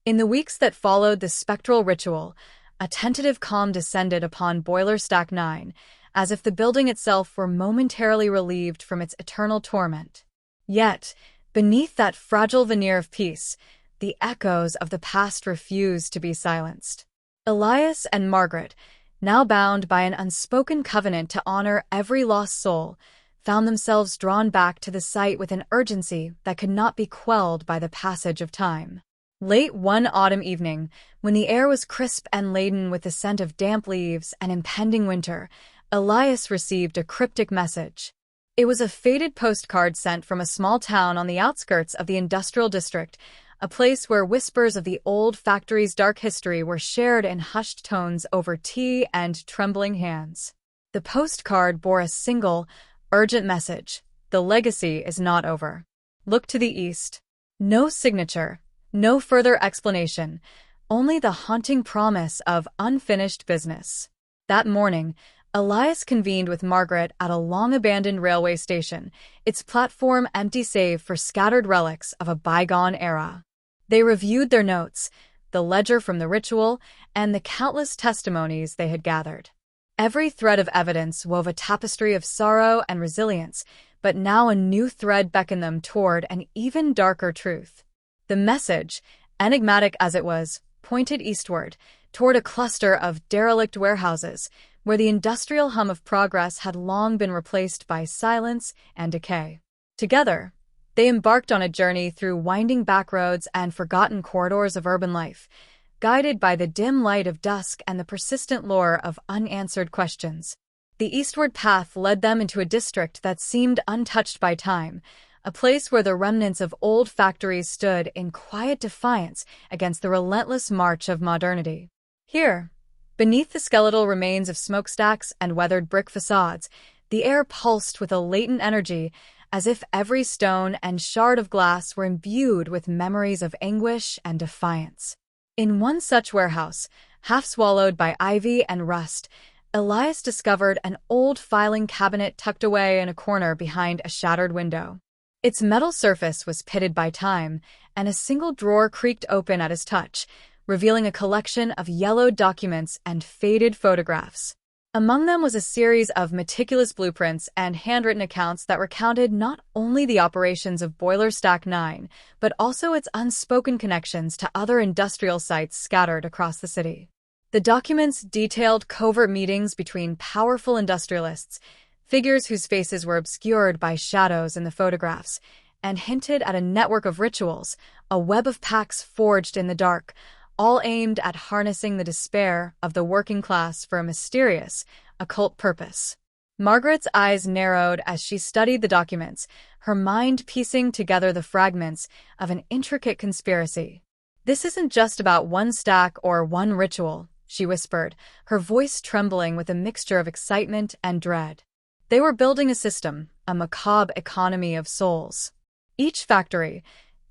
In the weeks that followed the spectral ritual, a tentative calm descended upon Boiler Stack 9, as if the building itself were momentarily relieved from its eternal torment. Yet, beneath that fragile veneer of peace, the echoes of the past refused to be silenced. Elias and Margaret, now bound by an unspoken covenant to honor every lost soul, found themselves drawn back to the site with an urgency that could not be quelled by the passage of time. Late one autumn evening, when the air was crisp and laden with the scent of damp leaves and impending winter, Elias received a cryptic message. It was a faded postcard sent from a small town on the outskirts of the industrial district, a place where whispers of the old factory's dark history were shared in hushed tones over tea and trembling hands. The postcard bore a single, urgent message: "The legacy is not over. Look to the east." No signature, no further explanation, only the haunting promise of unfinished business. That morning, Elias convened with Margaret at a long-abandoned railway station, its platform empty save for scattered relics of a bygone era. They reviewed their notes, the ledger from the ritual, and the countless testimonies they had gathered. Every thread of evidence wove a tapestry of sorrow and resilience, but now a new thread beckoned them toward an even darker truth. The message, enigmatic as it was, pointed eastward, toward a cluster of derelict warehouses, where the industrial hum of progress had long been replaced by silence and decay. Together, they embarked on a journey through winding backroads and forgotten corridors of urban life, guided by the dim light of dusk and the persistent lure of unanswered questions. The eastward path led them into a district that seemed untouched by time, a place where the remnants of old factories stood in quiet defiance against the relentless march of modernity. Here, beneath the skeletal remains of smokestacks and weathered brick facades, the air pulsed with a latent energy, as if every stone and shard of glass were imbued with memories of anguish and defiance. In one such warehouse, half swallowed by ivy and rust, Elias discovered an old filing cabinet tucked away in a corner behind a shattered window. Its metal surface was pitted by time, and a single drawer creaked open at his touch, revealing a collection of yellowed documents and faded photographs. Among them was a series of meticulous blueprints and handwritten accounts that recounted not only the operations of Boiler Stack 9, but also its unspoken connections to other industrial sites scattered across the city. The documents detailed covert meetings between powerful industrialists, figures whose faces were obscured by shadows in the photographs, and hinted at a network of rituals, a web of pacts forged in the dark, all aimed at harnessing the despair of the working class for a mysterious, occult purpose. Margaret's eyes narrowed as she studied the documents, her mind piecing together the fragments of an intricate conspiracy. "This isn't just about one stack or one ritual," she whispered, her voice trembling with a mixture of excitement and dread. They were building a system, a macabre economy of souls. Each factory,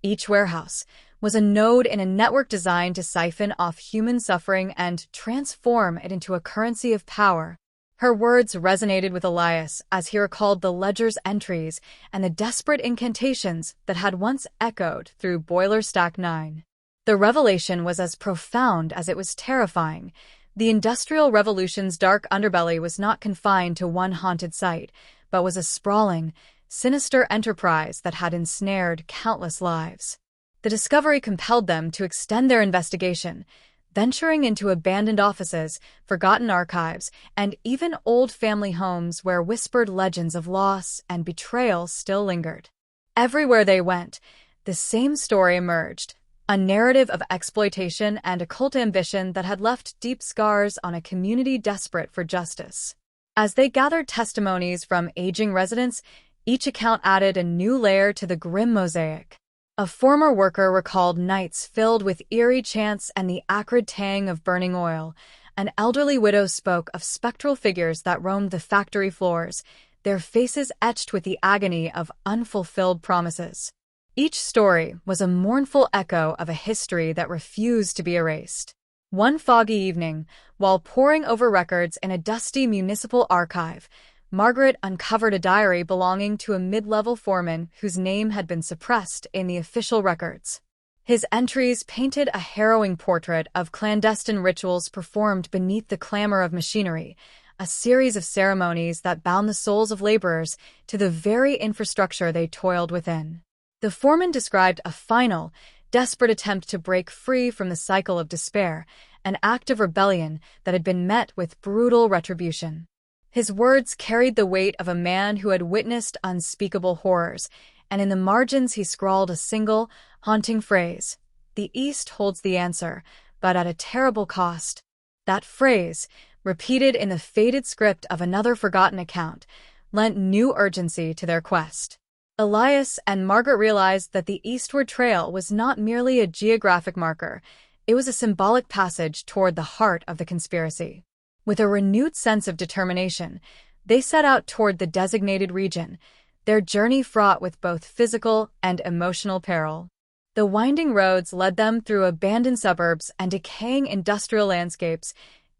each warehouse, was a node in a network designed to siphon off human suffering and transform it into a currency of power. Her words resonated with Elias as he recalled the ledger's entries and the desperate incantations that had once echoed through Boiler Stack 9. The revelation was as profound as it was terrifying. The Industrial Revolution's dark underbelly was not confined to one haunted site, but was a sprawling, sinister enterprise that had ensnared countless lives. The discovery compelled them to extend their investigation, venturing into abandoned offices, forgotten archives, and even old family homes where whispered legends of loss and betrayal still lingered. Everywhere they went, the same story emerged, a narrative of exploitation and occult ambition that had left deep scars on a community desperate for justice. As they gathered testimonies from aging residents, each account added a new layer to the grim mosaic. A former worker recalled nights filled with eerie chants and the acrid tang of burning oil. An elderly widow spoke of spectral figures that roamed the factory floors, their faces etched with the agony of unfulfilled promises. Each story was a mournful echo of a history that refused to be erased. One foggy evening, while poring over records in a dusty municipal archive, Margaret uncovered a diary belonging to a mid-level foreman whose name had been suppressed in the official records. His entries painted a harrowing portrait of clandestine rituals performed beneath the clamor of machinery, a series of ceremonies that bound the souls of laborers to the very infrastructure they toiled within. The foreman described a final, desperate attempt to break free from the cycle of despair, an act of rebellion that had been met with brutal retribution. His words carried the weight of a man who had witnessed unspeakable horrors, and in the margins he scrawled a single, haunting phrase: "The East holds the answer, but at a terrible cost." That phrase, repeated in the faded script of another forgotten account, lent new urgency to their quest. Elias and Margaret realized that the eastward trail was not merely a geographic marker, it was a symbolic passage toward the heart of the conspiracy. With a renewed sense of determination, they set out toward the designated region, their journey fraught with both physical and emotional peril. The winding roads led them through abandoned suburbs and decaying industrial landscapes,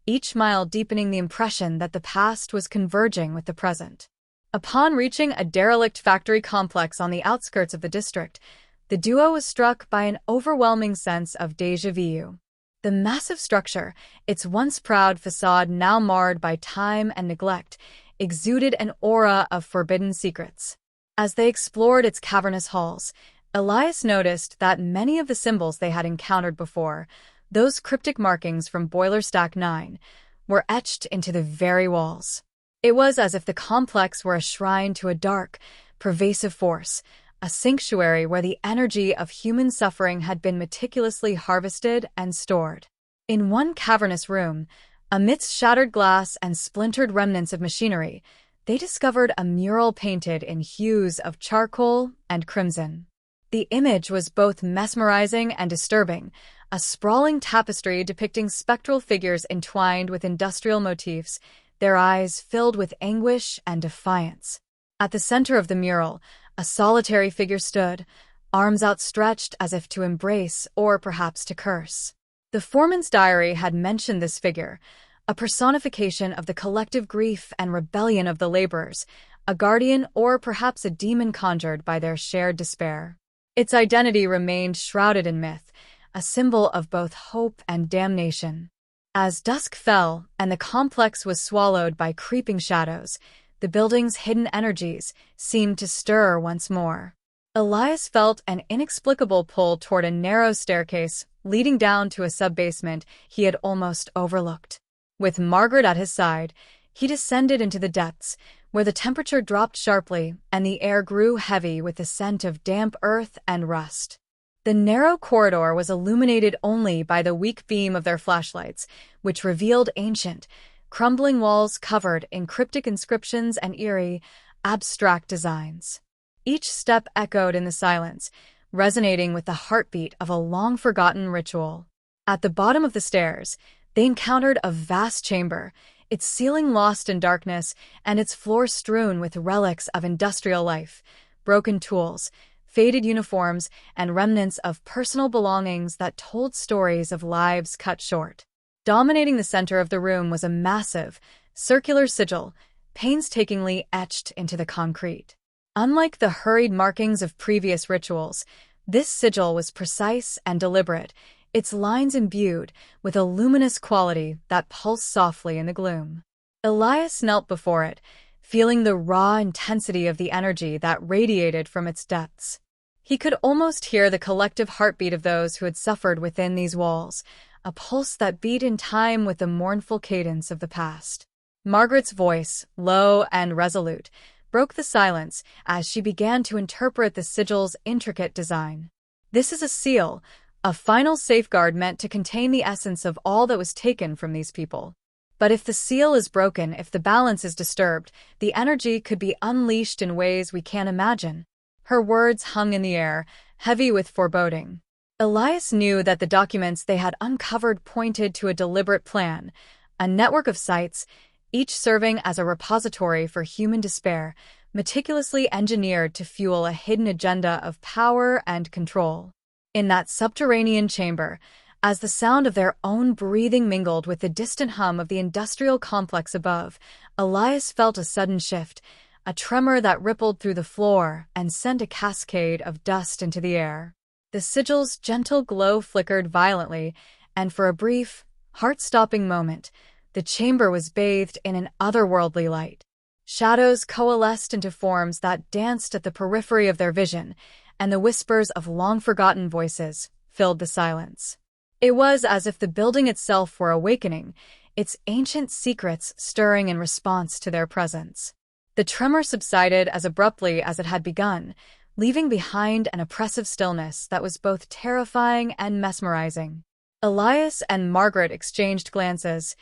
each mile deepening the impression that the past was converging with the present. Upon reaching a derelict factory complex on the outskirts of the district, the duo was struck by an overwhelming sense of déjà vu. The massive structure, its once proud facade now marred by time and neglect, exuded an aura of forbidden secrets. As they explored its cavernous halls, Elias noticed that many of the symbols they had encountered before, those cryptic markings from Boiler Stack 9, were etched into the very walls. It was as if the complex were a shrine to a dark, pervasive force, a sanctuary where the energy of human suffering had been meticulously harvested and stored. In one cavernous room, amidst shattered glass and splintered remnants of machinery, they discovered a mural painted in hues of charcoal and crimson. The image was both mesmerizing and disturbing, a sprawling tapestry depicting spectral figures entwined with industrial motifs, their eyes filled with anguish and defiance. At the center of the mural, a solitary figure stood, arms outstretched as if to embrace or perhaps to curse. The foreman's diary had mentioned this figure, a personification of the collective grief and rebellion of the laborers, a guardian or perhaps a demon conjured by their shared despair. Its identity remained shrouded in myth, a symbol of both hope and damnation. As dusk fell and the complex was swallowed by creeping shadows, the building's hidden energies seemed to stir once more. Elias felt an inexplicable pull toward a narrow staircase leading down to a sub-basement he had almost overlooked. With Margaret at his side, he descended into the depths, where the temperature dropped sharply and the air grew heavy with the scent of damp earth and rust. The narrow corridor was illuminated only by the weak beam of their flashlights, which revealed ancient, crumbling walls covered in cryptic inscriptions and eerie, abstract designs. Each step echoed in the silence, resonating with the heartbeat of a long-forgotten ritual. At the bottom of the stairs, they encountered a vast chamber, its ceiling lost in darkness and its floor strewn with relics of industrial life, broken tools, faded uniforms, and remnants of personal belongings that told stories of lives cut short. Dominating the center of the room was a massive, circular sigil, painstakingly etched into the concrete. Unlike the hurried markings of previous rituals, this sigil was precise and deliberate, its lines imbued with a luminous quality that pulsed softly in the gloom. Elias knelt before it, feeling the raw intensity of the energy that radiated from its depths. He could almost hear the collective heartbeat of those who had suffered within these walls, a pulse that beat in time with the mournful cadence of the past. Margaret's voice, low and resolute, broke the silence as she began to interpret the sigil's intricate design. "This is a seal, a final safeguard meant to contain the essence of all that was taken from these people. But if the seal is broken, if the balance is disturbed, the energy could be unleashed in ways we can't imagine." Her words hung in the air, heavy with foreboding. Elias knew that the documents they had uncovered pointed to a deliberate plan, a network of sites, each serving as a repository for human despair, meticulously engineered to fuel a hidden agenda of power and control. In that subterranean chamber, as the sound of their own breathing mingled with the distant hum of the industrial complex above, Elias felt a sudden shift, a tremor that rippled through the floor and sent a cascade of dust into the air. The sigil's gentle glow flickered violently, and for a brief, heart-stopping moment, the chamber was bathed in an otherworldly light. Shadows coalesced into forms that danced at the periphery of their vision, and the whispers of long-forgotten voices filled the silence. It was as if the building itself were awakening, its ancient secrets stirring in response to their presence. The tremor subsided as abruptly as it had begun, leaving behind an oppressive stillness that was both terrifying and mesmerizing. Elias and Margaret exchanged glances.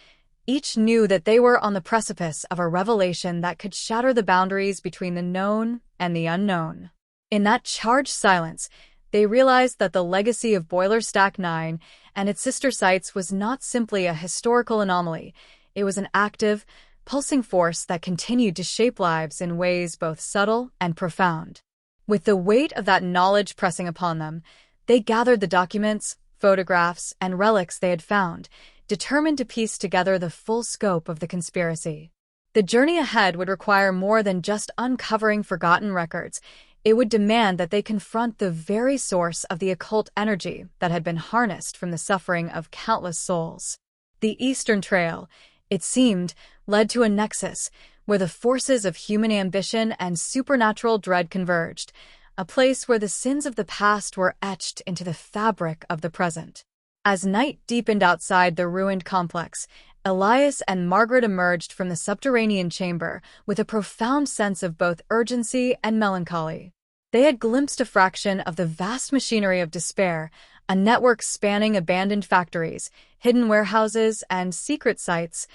Each knew that they were on the precipice of a revelation that could shatter the boundaries between the known and the unknown. In that charged silence, they realized that the legacy of Boiler Stack 9 and its sister sites was not simply a historical anomaly. It was an active, pulsing force that continued to shape lives in ways both subtle and profound. With the weight of that knowledge pressing upon them, they gathered the documents, photographs, and relics they had found, determined to piece together the full scope of the conspiracy. The journey ahead would require more than just uncovering forgotten records. It would demand that they confront the very source of the occult energy that had been harnessed from the suffering of countless souls. The Eastern Trail, it seemed, led to a nexus where the forces of human ambition and supernatural dread converged, a place where the sins of the past were etched into the fabric of the present. As night deepened outside the ruined complex, Elias and Margaret emerged from the subterranean chamber with a profound sense of both urgency and melancholy. They had glimpsed a fraction of the vast machinery of despair, a network spanning abandoned factories, hidden warehouses, and secret sites,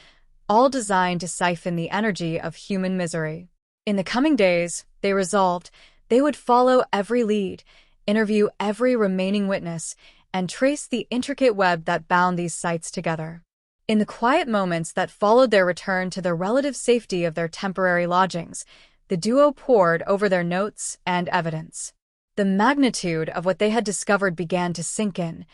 all designed to siphon the energy of human misery. In the coming days, they resolved, they would follow every lead, interview every remaining witness, and trace the intricate web that bound these sites together. In the quiet moments that followed their return to the relative safety of their temporary lodgings, the duo pored over their notes and evidence. The magnitude of what they had discovered began to sink in.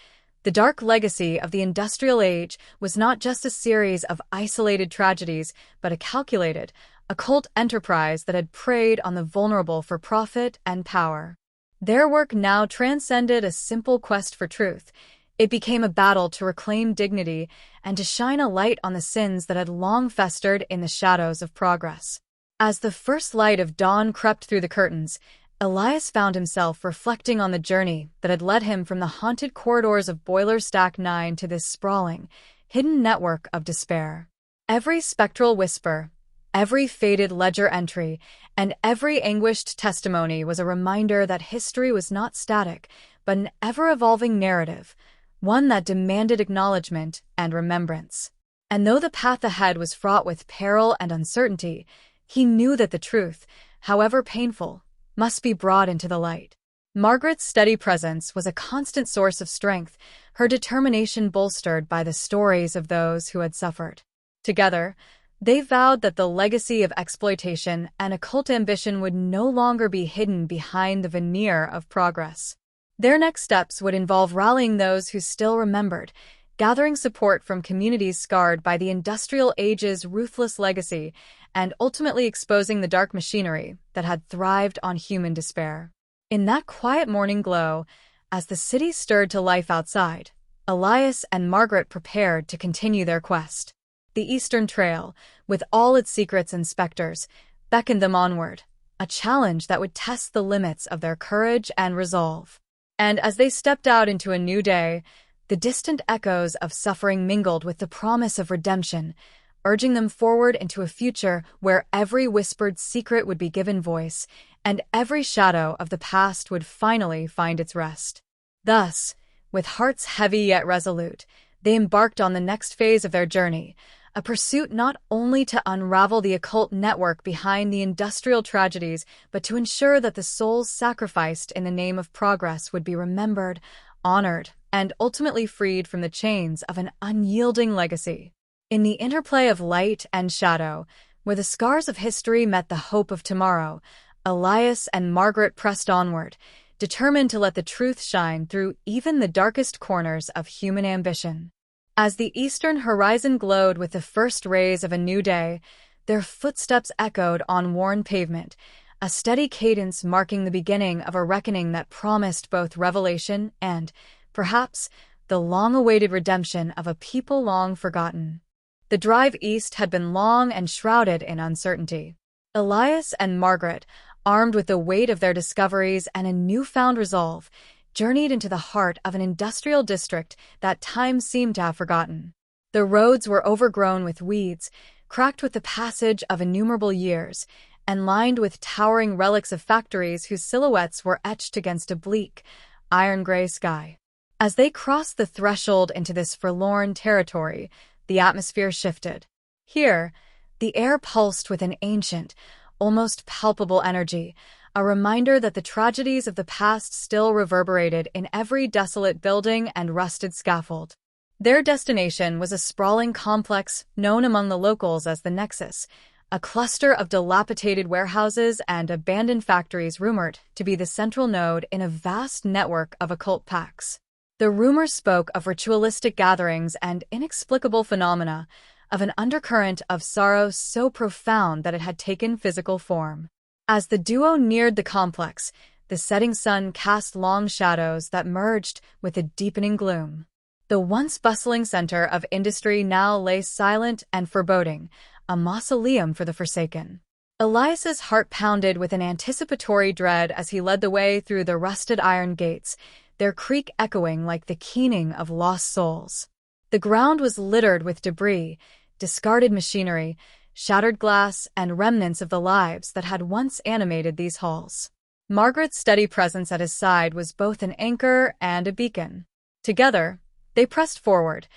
The dark legacy of the industrial age was not just a series of isolated tragedies, but a calculated, occult enterprise that had preyed on the vulnerable for profit and power. Their work now transcended a simple quest for truth. It became a battle to reclaim dignity and to shine a light on the sins that had long festered in the shadows of progress. As the first light of dawn crept through the curtains, Elias found himself reflecting on the journey that had led him from the haunted corridors of Boiler Stack 9 to this sprawling, hidden network of despair. Every spectral whisper, every faded ledger entry, and every anguished testimony was a reminder that history was not static, but an ever-evolving narrative, one that demanded acknowledgement and remembrance. And though the path ahead was fraught with peril and uncertainty, he knew that the truth, however painful, must be brought into the light. Margaret's steady presence was a constant source of strength, her determination bolstered by the stories of those who had suffered. Together, they vowed that the legacy of exploitation and occult ambition would no longer be hidden behind the veneer of progress. Their next steps would involve rallying those who still remembered, gathering support from communities scarred by the industrial age's ruthless legacy, and ultimately exposing the dark machinery that had thrived on human despair. In that quiet morning glow, as the city stirred to life outside, Elias and Margaret prepared to continue their quest. The Eastern Trail, with all its secrets and specters, beckoned them onward, a challenge that would test the limits of their courage and resolve. And as they stepped out into a new day, the distant echoes of suffering mingled with the promise of redemption, urging them forward into a future where every whispered secret would be given voice, and every shadow of the past would finally find its rest. Thus, with hearts heavy yet resolute, they embarked on the next phase of their journey, a pursuit not only to unravel the occult network behind the industrial tragedies, but to ensure that the souls sacrificed in the name of progress would be remembered, honored, and ultimately freed from the chains of an unyielding legacy. In the interplay of light and shadow, where the scars of history met the hope of tomorrow, Elias and Margaret pressed onward, determined to let the truth shine through even the darkest corners of human ambition. As the eastern horizon glowed with the first rays of a new day, their footsteps echoed on worn pavement, a steady cadence marking the beginning of a reckoning that promised both revelation and, perhaps, the long-awaited redemption of a people long forgotten. The drive east had been long and shrouded in uncertainty. Elias and Margaret, armed with the weight of their discoveries and a newfound resolve, journeyed into the heart of an industrial district that time seemed to have forgotten. The roads were overgrown with weeds, cracked with the passage of innumerable years, and lined with towering relics of factories whose silhouettes were etched against a bleak, iron-gray sky. As they crossed the threshold into this forlorn territory, the atmosphere shifted. Here, the air pulsed with an ancient, almost palpable energy, a reminder that the tragedies of the past still reverberated in every desolate building and rusted scaffold. Their destination was a sprawling complex known among the locals as the Nexus, a cluster of dilapidated warehouses and abandoned factories rumored to be the central node in a vast network of occult pacts. The rumors spoke of ritualistic gatherings and inexplicable phenomena, of an undercurrent of sorrow so profound that it had taken physical form. As the duo neared the complex, the setting sun cast long shadows that merged with the deepening gloom. The once bustling center of industry now lay silent and foreboding, a mausoleum for the forsaken. Elias's heart pounded with an anticipatory dread as he led the way through the rusted iron gates, their creak echoing like the keening of lost souls. The ground was littered with debris, discarded machinery, shattered glass, and remnants of the lives that had once animated these halls. Margaret's steady presence at his side was both an anchor and a beacon. Together, they pressed forward,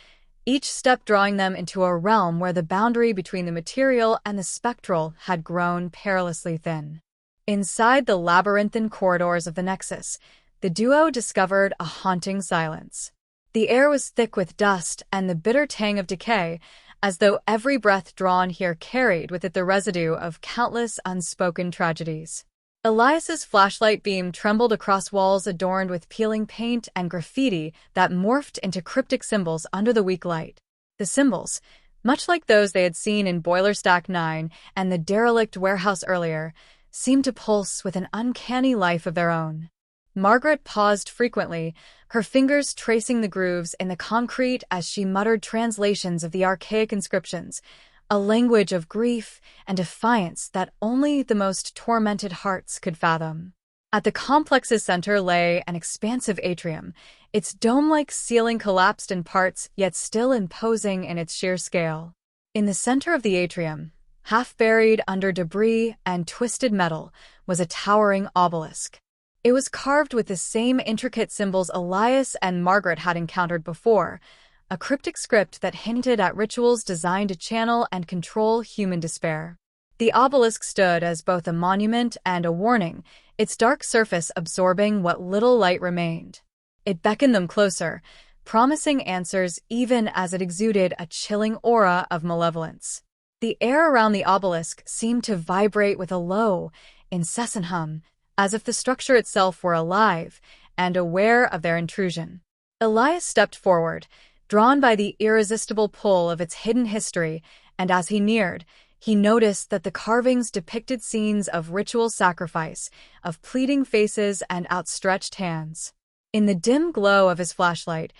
each step drawing them into a realm where the boundary between the material and the spectral had grown perilously thin. Inside the labyrinthine corridors of the Nexus, the duo discovered a haunting silence. The air was thick with dust and the bitter tang of decay, as though every breath drawn here carried with it the residue of countless unspoken tragedies. Elias's flashlight beam trembled across walls adorned with peeling paint and graffiti that morphed into cryptic symbols under the weak light. The symbols, much like those they had seen in Boiler Stack 9 and the derelict warehouse earlier, seemed to pulse with an uncanny life of their own. Margaret paused frequently, her fingers tracing the grooves in the concrete as she muttered translations of the archaic inscriptions, a language of grief and defiance that only the most tormented hearts could fathom. At the complex's center lay an expansive atrium, its dome-like ceiling collapsed in parts yet still imposing in its sheer scale. In the center of the atrium, half buried under debris and twisted metal, was a towering obelisk. It was carved with the same intricate symbols Elias and Margaret had encountered before, a cryptic script that hinted at rituals designed to channel and control human despair. The obelisk stood as both a monument and a warning, its dark surface absorbing what little light remained. It beckoned them closer, promising answers even as it exuded a chilling aura of malevolence. The air around the obelisk seemed to vibrate with a low, incessant hum, as if the structure itself were alive and aware of their intrusion. Elias stepped forward, drawn by the irresistible pull of its hidden history, and as he neared, he noticed that the carvings depicted scenes of ritual sacrifice, of pleading faces and outstretched hands. In the dim glow of his flashlight,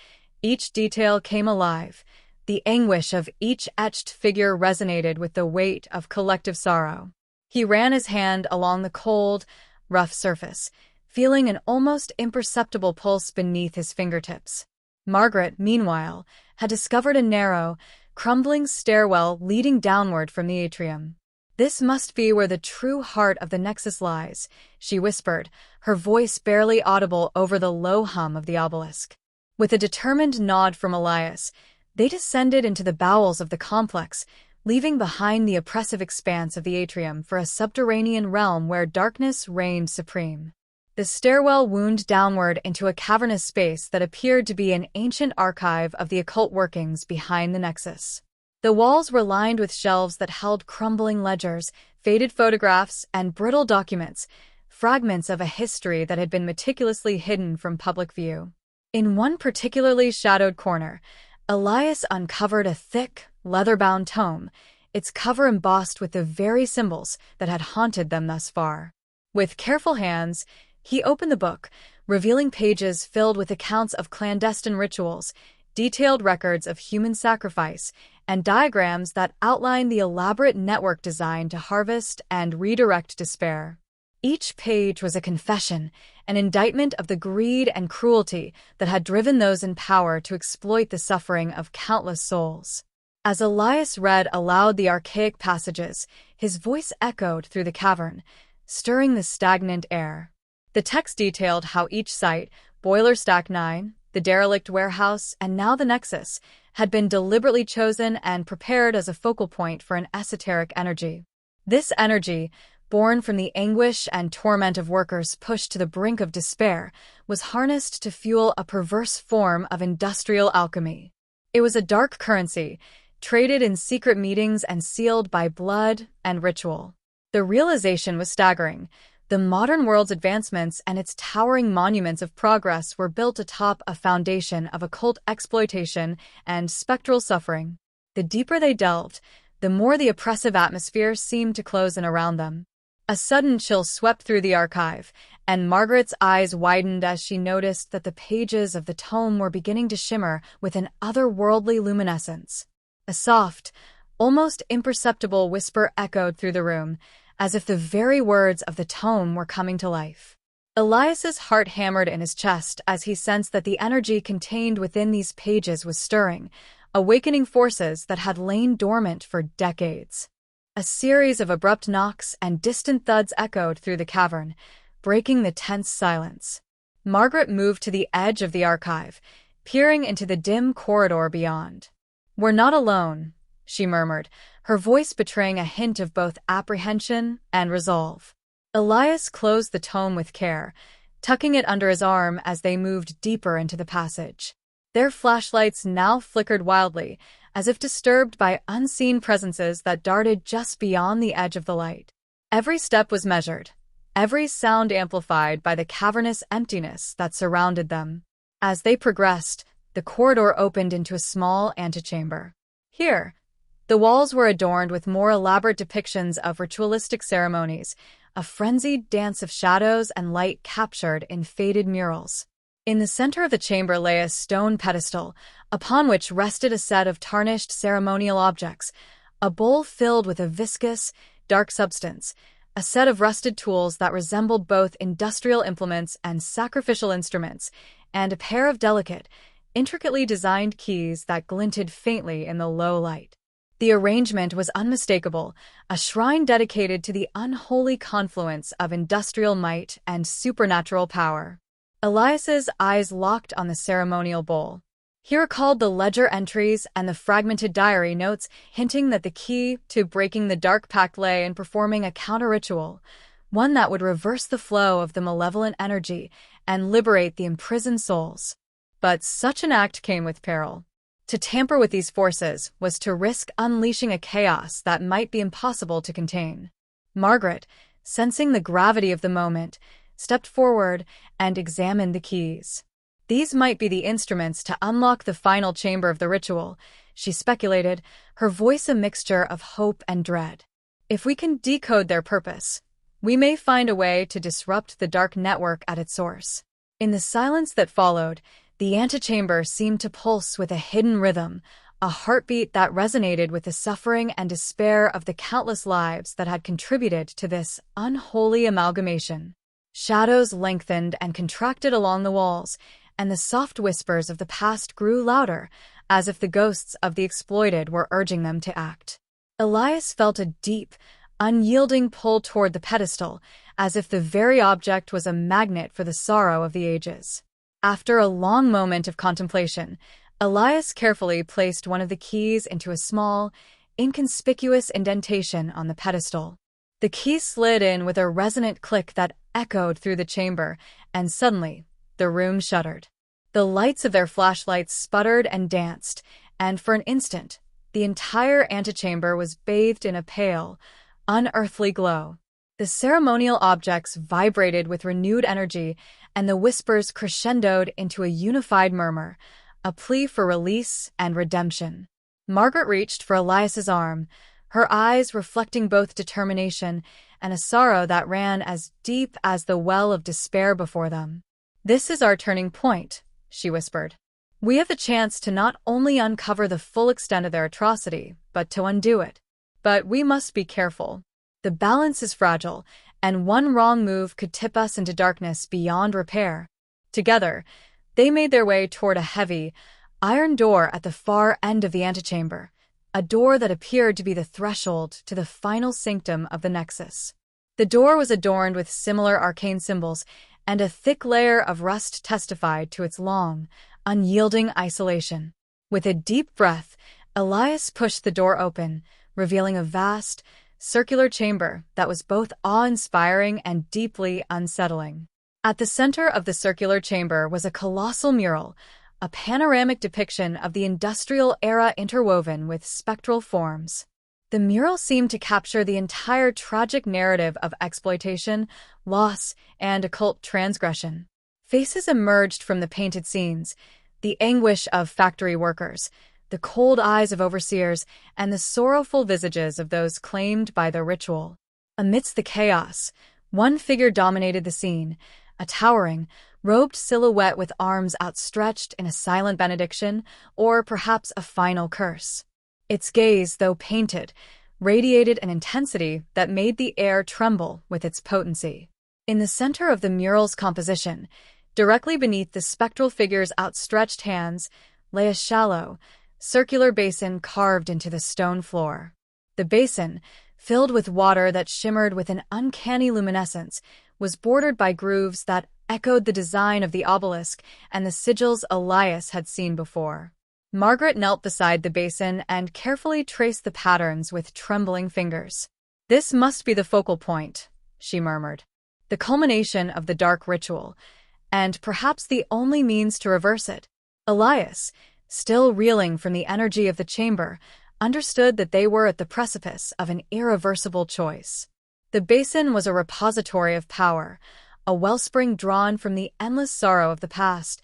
each detail came alive. The anguish of each etched figure resonated with the weight of collective sorrow. He ran his hand along the cold, rough surface, feeling an almost imperceptible pulse beneath his fingertips. Margaret, meanwhile, had discovered a narrow, crumbling stairwell leading downward from the atrium. "This must be where the true heart of the Nexus lies," she whispered, her voice barely audible over the low hum of the obelisk. With a determined nod from Elias, they descended into the bowels of the complex, leaving behind the oppressive expanse of the atrium for a subterranean realm where darkness reigned supreme. The stairwell wound downward into a cavernous space that appeared to be an ancient archive of the occult workings behind the Nexus. The walls were lined with shelves that held crumbling ledgers, faded photographs, and brittle documents, fragments of a history that had been meticulously hidden from public view. In one particularly shadowed corner, Elias uncovered a thick, leather-bound tome, its cover embossed with the very symbols that had haunted them thus far. With careful hands, he opened the book, revealing pages filled with accounts of clandestine rituals, detailed records of human sacrifice, and diagrams that outline the elaborate network designed to harvest and redirect despair. Each page was a confession, an indictment of the greed and cruelty that had driven those in power to exploit the suffering of countless souls. As Elias read aloud the archaic passages, his voice echoed through the cavern, stirring the stagnant air. The text detailed how each site, Boiler Stack 9, the derelict warehouse, and now the Nexus, had been deliberately chosen and prepared as a focal point for an esoteric energy. This energy, born from the anguish and torment of workers pushed to the brink of despair, was harnessed to fuel a perverse form of industrial alchemy. It was a dark currency, traded in secret meetings and sealed by blood and ritual. The realization was staggering. The modern world's advancements and its towering monuments of progress were built atop a foundation of occult exploitation and spectral suffering. The deeper they delved, the more the oppressive atmosphere seemed to close in around them. A sudden chill swept through the archive, and Margaret's eyes widened as she noticed that the pages of the tome were beginning to shimmer with an otherworldly luminescence. A soft, almost imperceptible whisper echoed through the room, as if the very words of the tome were coming to life. Elias's heart hammered in his chest as he sensed that the energy contained within these pages was stirring, awakening forces that had lain dormant for decades. A series of abrupt knocks and distant thuds echoed through the cavern, breaking the tense silence. Margaret moved to the edge of the archive, peering into the dim corridor beyond. "We're not alone," she murmured, her voice betraying a hint of both apprehension and resolve. Elias closed the tome with care, tucking it under his arm as they moved deeper into the passage. Their flashlights now flickered wildly, as if disturbed by unseen presences that darted just beyond the edge of the light. Every step was measured, every sound amplified by the cavernous emptiness that surrounded them. As they progressed, the corridor opened into a small antechamber. Here, the walls were adorned with more elaborate depictions of ritualistic ceremonies, a frenzied dance of shadows and light captured in faded murals. In the center of the chamber lay a stone pedestal, upon which rested a set of tarnished ceremonial objects, a bowl filled with a viscous, dark substance, a set of rusted tools that resembled both industrial implements and sacrificial instruments, and a pair of delicate, intricately designed keys that glinted faintly in the low light. The arrangement was unmistakable, a shrine dedicated to the unholy confluence of industrial might and supernatural power. Elias's eyes locked on the ceremonial bowl. He recalled the ledger entries and the fragmented diary notes, hinting that the key to breaking the dark pact lay in performing a counter-ritual, one that would reverse the flow of the malevolent energy and liberate the imprisoned souls. But such an act came with peril. To tamper with these forces was to risk unleashing a chaos that might be impossible to contain. Margaret, sensing the gravity of the moment, stepped forward and examined the keys. These might be the instruments to unlock the final chamber of the ritual, she speculated, her voice a mixture of hope and dread. If we can decode their purpose, we may find a way to disrupt the dark network at its source. In the silence that followed, the antechamber seemed to pulse with a hidden rhythm, a heartbeat that resonated with the suffering and despair of the countless lives that had contributed to this unholy amalgamation. Shadows lengthened and contracted along the walls, and the soft whispers of the past grew louder, as if the ghosts of the exploited were urging them to act. Elias felt a deep, unyielding pull toward the pedestal, as if the very object was a magnet for the sorrow of the ages. After a long moment of contemplation, Elias carefully placed one of the keys into a small, inconspicuous indentation on the pedestal. The key slid in with a resonant click that echoed through the chamber, and suddenly, the room shuddered. The lights of their flashlights sputtered and danced, and for an instant, the entire antechamber was bathed in a pale, unearthly glow. The ceremonial objects vibrated with renewed energy, and the whispers crescendoed into a unified murmur, a plea for release and redemption. Margaret reached for Elias's arm, her eyes reflecting both determination and a sorrow that ran as deep as the well of despair before them. "This is our turning point," she whispered. "We have the chance to not only uncover the full extent of their atrocity, but to undo it. But we must be careful. The balance is fragile, and one wrong move could tip us into darkness beyond repair." Together, they made their way toward a heavy, iron door at the far end of the antechamber, a door that appeared to be the threshold to the final sanctum of the Nexus. The door was adorned with similar arcane symbols, and a thick layer of rust testified to its long, unyielding isolation. With a deep breath, Elias pushed the door open, revealing a vast, circular chamber that was both awe-inspiring and deeply unsettling. At the center of the circular chamber was a colossal mural, a panoramic depiction of the industrial era interwoven with spectral forms. The mural seemed to capture the entire tragic narrative of exploitation, loss, and occult transgression. Faces emerged from the painted scenes, the anguish of factory workers, the cold eyes of overseers, and the sorrowful visages of those claimed by the ritual. Amidst the chaos, one figure dominated the scene, a towering, robed silhouette with arms outstretched in a silent benediction, or perhaps a final curse. Its gaze, though painted, radiated an intensity that made the air tremble with its potency. In the center of the mural's composition, directly beneath the spectral figure's outstretched hands, lay a shallow, circular basin carved into the stone floor. The basin, filled with water that shimmered with an uncanny luminescence, was bordered by grooves that echoed the design of the obelisk and the sigils Elias had seen before. Margaret knelt beside the basin and carefully traced the patterns with trembling fingers. "This must be the focal point," she murmured. "The culmination of the dark ritual, and perhaps the only means to reverse it." Elias, still reeling from the energy of the chamber, understood that they were at the precipice of an irreversible choice. The basin was a repository of power, a wellspring drawn from the endless sorrow of the past,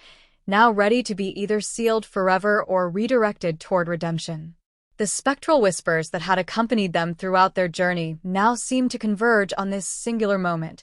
now ready to be either sealed forever or redirected toward redemption. The spectral whispers that had accompanied them throughout their journey now seemed to converge on this singular moment,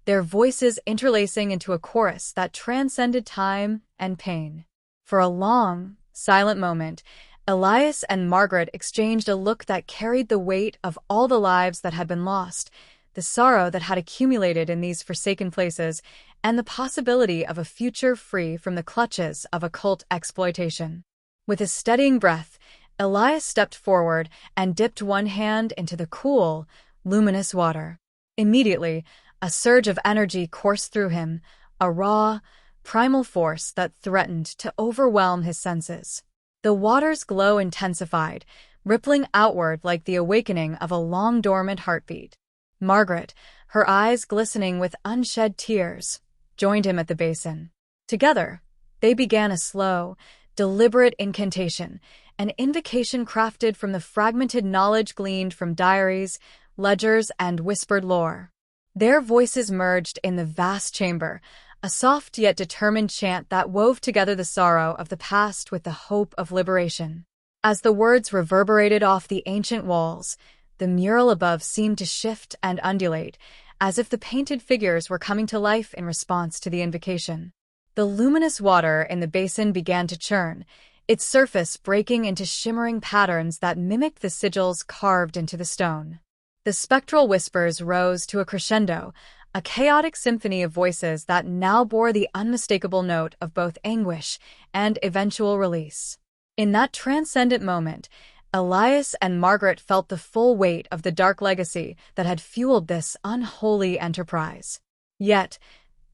their voices interlacing into a chorus that transcended time and pain. For a long, silent moment, Elias and Margaret exchanged a look that carried the weight of all the lives that had been lost, the sorrow that had accumulated in these forsaken places, and the possibility of a future free from the clutches of occult exploitation. With a steadying breath, Elias stepped forward and dipped one hand into the cool, luminous water. Immediately, a surge of energy coursed through him, a raw, primal force that threatened to overwhelm his senses. The water's glow intensified, rippling outward like the awakening of a long-dormant heartbeat. Margaret, her eyes glistening with unshed tears, joined him at the basin. Together, they began a slow, deliberate incantation, an invocation crafted from the fragmented knowledge gleaned from diaries, ledgers, and whispered lore. Their voices merged in the vast chamber, a soft yet determined chant that wove together the sorrow of the past with the hope of liberation. As the words reverberated off the ancient walls, the mural above seemed to shift and undulate, as if the painted figures were coming to life in response to the invocation. The luminous water in the basin began to churn, its surface breaking into shimmering patterns that mimicked the sigils carved into the stone. The spectral whispers rose to a crescendo, a chaotic symphony of voices that now bore the unmistakable note of both anguish and eventual release. In that transcendent moment, Elias and Margaret felt the full weight of the dark legacy that had fueled this unholy enterprise. Yet,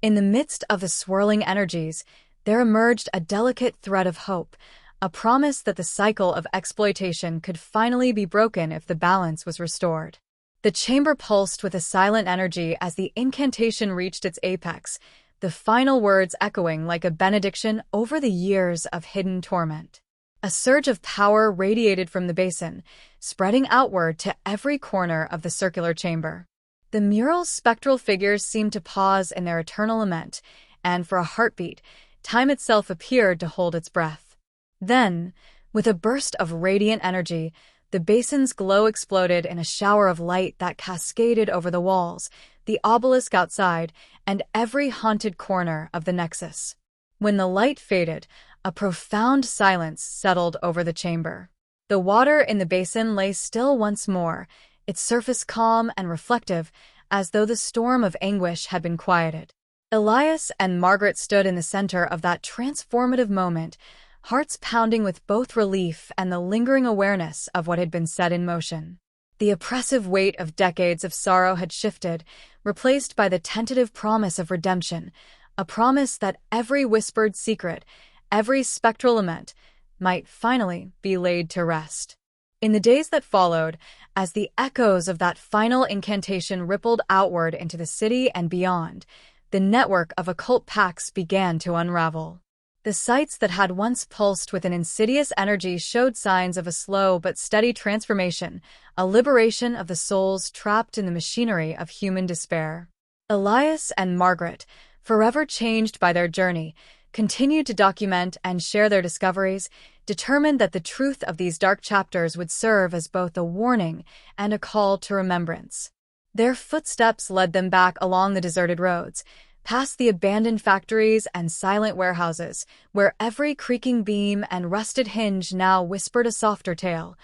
in the midst of the swirling energies, there emerged a delicate thread of hope, a promise that the cycle of exploitation could finally be broken if the balance was restored. The chamber pulsed with a silent energy as the incantation reached its apex, the final words echoing like a benediction over the years of hidden torment. A surge of power radiated from the basin, spreading outward to every corner of the circular chamber. The mural's spectral figures seemed to pause in their eternal lament, and for a heartbeat, time itself appeared to hold its breath. Then, with a burst of radiant energy, The basin's glow exploded in a shower of light that cascaded over the walls, the obelisk outside, and every haunted corner of the nexus. When the light faded, a profound silence settled over the chamber. The water in the basin lay still once more, its surface calm and reflective, as though the storm of anguish had been quieted. Elias and Margaret stood in the center of that transformative moment, hearts pounding with both relief and the lingering awareness of what had been set in motion. The oppressive weight of decades of sorrow had shifted, replaced by the tentative promise of redemption, a promise that every whispered secret, every spectral lament, might finally be laid to rest. In the days that followed, as the echoes of that final incantation rippled outward into the city and beyond, the network of occult pacts began to unravel. The sites that had once pulsed with an insidious energy showed signs of a slow but steady transformation, a liberation of the souls trapped in the machinery of human despair. Elias and Margaret, forever changed by their journey, continued to document and share their discoveries, determined that the truth of these dark chapters would serve as both a warning and a call to remembrance. Their footsteps led them back along the deserted roads, past the abandoned factories and silent warehouses, where every creaking beam and rusted hinge now whispered a softer tale,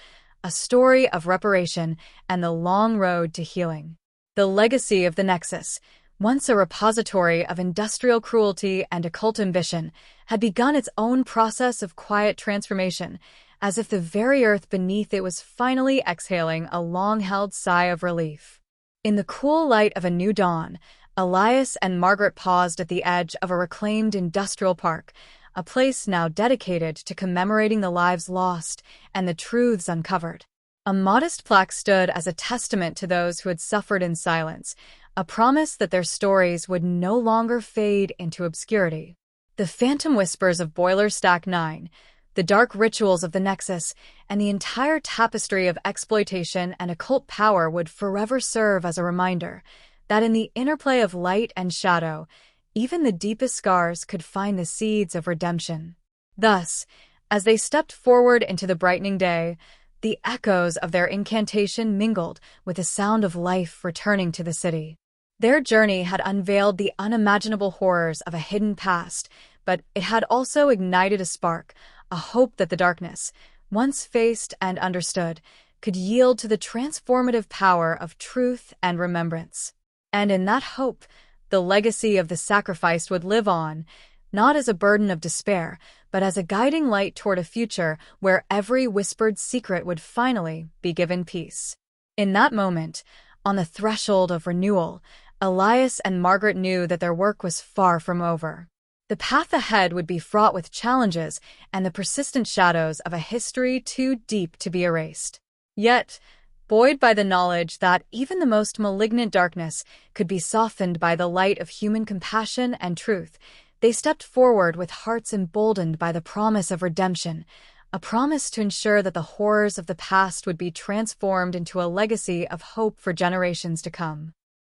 a story of reparation and the long road to healing. The legacy of the Nexus, once a repository of industrial cruelty and occult ambition, had begun its own process of quiet transformation, as if the very earth beneath it was finally exhaling a long-held sigh of relief. In the cool light of a new dawn, Elias and Margaret paused at the edge of a reclaimed industrial park, a place now dedicated to commemorating the lives lost and the truths uncovered. A modest plaque stood as a testament to those who had suffered in silence, a promise that their stories would no longer fade into obscurity. The phantom whispers of Boiler Stack 9, the dark rituals of the Nexus, and the entire tapestry of exploitation and occult power would forever serve as a reminder that in the interplay of light and shadow, even the deepest scars could find the seeds of redemption. Thus, as they stepped forward into the brightening day, the echoes of their incantation mingled with the sound of life returning to the city. Their journey had unveiled the unimaginable horrors of a hidden past, but it had also ignited a spark, a hope that the darkness, once faced and understood, could yield to the transformative power of truth and remembrance. And in that hope, the legacy of the sacrifice would live on, not as a burden of despair, but as a guiding light toward a future where every whispered secret would finally be given peace. In that moment, on the threshold of renewal, Elias and Margaret knew that their work was far from over. The path ahead would be fraught with challenges and the persistent shadows of a history too deep to be erased. Yet, buoyed by the knowledge that even the most malignant darkness could be softened by the light of human compassion and truth, they stepped forward with hearts emboldened by the promise of redemption, a promise to ensure that the horrors of the past would be transformed into a legacy of hope for generations to come.